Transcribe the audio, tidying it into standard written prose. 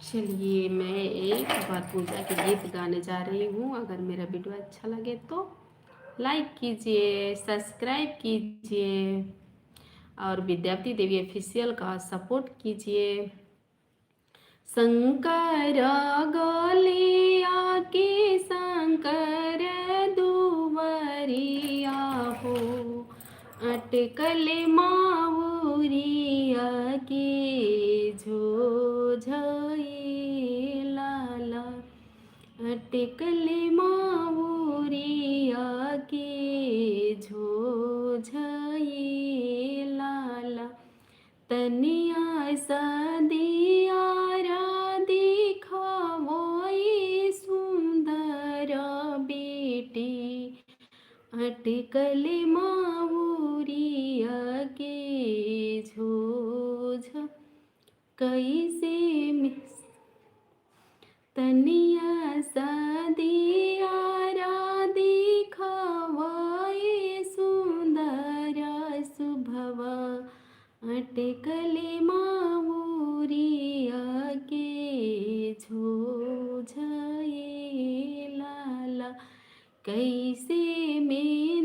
चलिए, मैं एक बार पूजा के गीत गाने जा रही हूँ। अगर मेरा वीडियो अच्छा लगे तो लाइक कीजिए, सब्सक्राइब कीजिए और विद्यार्थी देवी ऑफिशियल का सपोर्ट कीजिए। शंकर गलिया के शंकर दुवरिया हो, अटकल माउरिया के झोझई लाला, अटकल माउरिया के झोझई लाला। तनिया सदिया दिखावोई सुंदर बेटी, अटकल माउरिया के झोझ कैसे मिस। तनिया सदिया दिखावोई सुंदर सुभवा, अटकल माउरिया के झोझई लाला। कैसे में